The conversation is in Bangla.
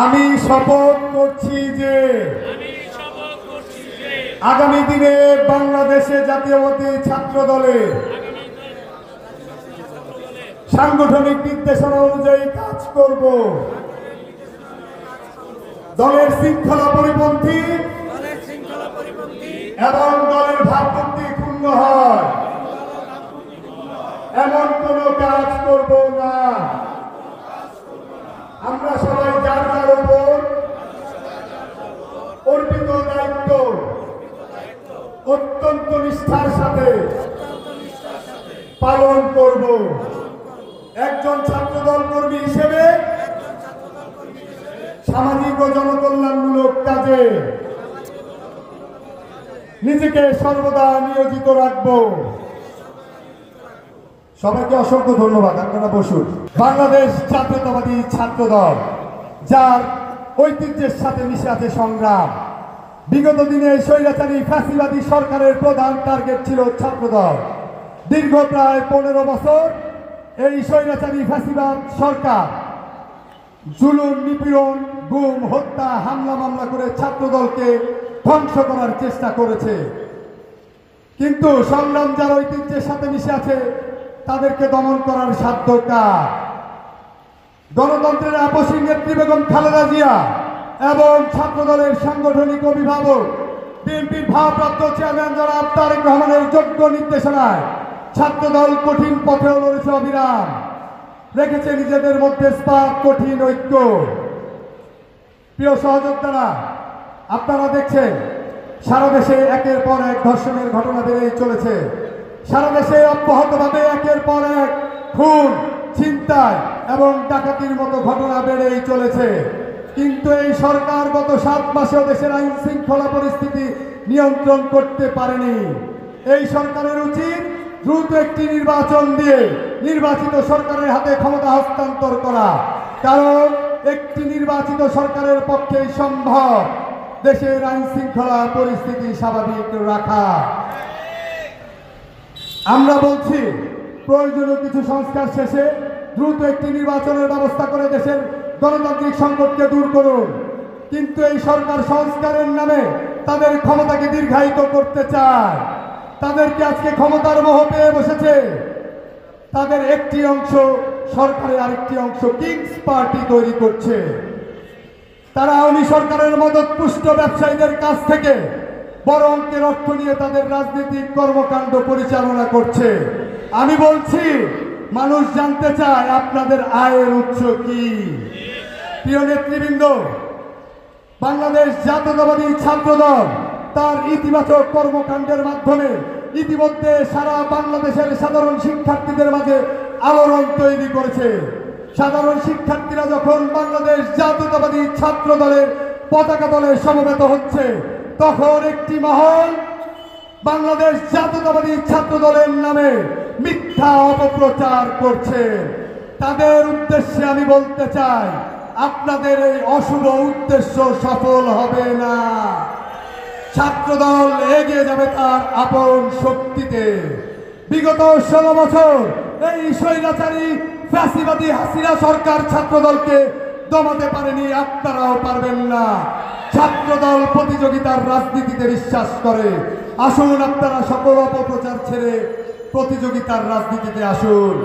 আমি শপথ করছি যে আগামী দিনে বাংলাদেশে জাতীয়তাবাদী ছাত্র দলে সাংগঠনিক নির্দেশনা অনুযায়ী কাজ করব। দলের শৃঙ্খলা পরিপন্থী এবং দলের ভাবমূর্তি ক্ষুণ্ণ হয় এমন কোন কাজ করব না। আমরা সবাই যার যার উপর অর্পিত দায়িত্ব অত্যন্ত নিষ্ঠার সাথে পালন করব। একজন ছাত্রদল কর্মী হিসেবে সামাজিক ও জনকল্যাণমূলক কাজে নিজেকে সর্বদা নিয়োজিত রাখব। সবাইকে অসংখ্য ধন্যবাদ। আপনারা বসুন। বাংলাদেশ জাতীয়তাবাদী ছাত্রদল, যার ঐতিহ্যের সাথে মিশে আছে সংগ্রাম। বিগত দিনে স্বৈরাচারী ফ্যাসিবাদী সরকারের প্রধান টার্গেট ছিল ছাত্রদল। দীর্ঘ প্রায় 15 বছর এই স্বৈরাচারী ফ্যাসিবাদ সরকার জুলুম, নিপীড়ন, গুম, হত্যা, হামলা মামলা করে ছাত্রদলকে ধ্বংস করার চেষ্টা করেছে। কিন্তু সংগ্রাম যার ঐতিহ্যের সাথে মিশে আছে তাদেরকে দমন করার সাধ্য কার? গণতন্ত্রের আপসী নেত্রী বেগম খালেদা জিয়া এবং ছাত্রদলের সাংগঠনিক অভিভাবক বিএনপির ভারপ্রাপ্ত চেয়ারম্যান জনাব তারেক রহমানের যোগ্য নির্দেশনায় ছাত্রদল কঠিন পথেও লড়েছে অবিরাম, রেখেছে নিজেদের মধ্যে কঠিন ঐক্য। প্রিয় সহযোদ্ধারা, আপনারা দেখছেন সারা দেশে একের পর এক ধর্ষণের ঘটনা বেড়েই চলেছে। সারা দেশে অব্যাহতভাবে একের পর এক খুন, ছিনতাই এবং ডাকাতির মতো ঘটনা বেড়েই চলেছে। কিন্তু এই সরকার গত 7 মাসেও দেশের আইন শৃঙ্খলা পরিস্থিতি নিয়ন্ত্রণ করতে পারেনি। এই সরকারের উচিত দ্রুত একটি নির্বাচন দিয়ে নির্বাচিত সরকারের হাতে ক্ষমতা হস্তান্তর করা, কারণ একটি নির্বাচিত সরকারের পক্ষেই সম্ভব দেশের আইন শৃঙ্খলা পরিস্থিতি স্বাভাবিক রাখা। আমরা বলছি প্রয়োজনীয় কিছু সংস্কার শেষে দ্রুত একটি নির্বাচনের ব্যবস্থা করে দেশের গণতান্ত্রিক সংকটকে দূর করুন। কিন্তু এই সরকার সংস্কারের নামে তাদের ক্ষমতাকে দীর্ঘায়িত করতে চায়। তাদেরকে আজকে ক্ষমতার মোহ পেয়ে বসেছে। তাদের একটি অংশ সরকারের আরেকটি অংশ কিংস পার্টি তৈরি করছে। তারা আওয়ামী সরকারের মদতপুষ্ট ব্যবসায়ীদের কাছ থেকে বড় অঙ্কের অর্থ নিয়ে তাদের রাজনৈতিক কর্মকাণ্ড পরিচালনা করছে। আমি বলছি, মানুষ জানতে চায় আপনাদের আয়ের উৎস কি। প্রিয় নেতৃবৃন্দ, বাংলাদেশ জাতীয়তাবাদী ছাত্রদল তার ইতিবাচক কর্মকাণ্ডের মাধ্যমে ইতিমধ্যে সারা বাংলাদেশের সাধারণ শিক্ষার্থীদের মাঝে আলোড়ন তৈরি করেছে। সাধারণ শিক্ষার্থীরা যখন বাংলাদেশ জাতীয়তাবাদী ছাত্র দলের পতাকা দলে সমবেত হচ্ছে, তখন একটি মহল বাংলাদেশ জাতীয়তাবাদী ছাত্র দলের নামে মিথ্যা অপপ্রচার করছে। তাদের উদ্দেশ্যে আমি বলতে চাই, আপনাদের এই অশুভ উদ্দেশ্য সফল হবে না। ছাত্রদল এগিয়ে যাবে তার আপন শক্তিতে। বিগত 16 বছর এই স্বৈরাচারী ফ্যাসিবাদী হাসিনা সরকার ছাত্রদলকে দমাতে পারেনি, আপনারাও পারবেন না। ছাত্রদল প্রতিযোগিতার রাজনীতিতে বিশ্বাস করে। আসুন আপনারা সকল অপপ্রচার ছেড়ে প্রতিযোগিতার রাজনীতিতে আসুন।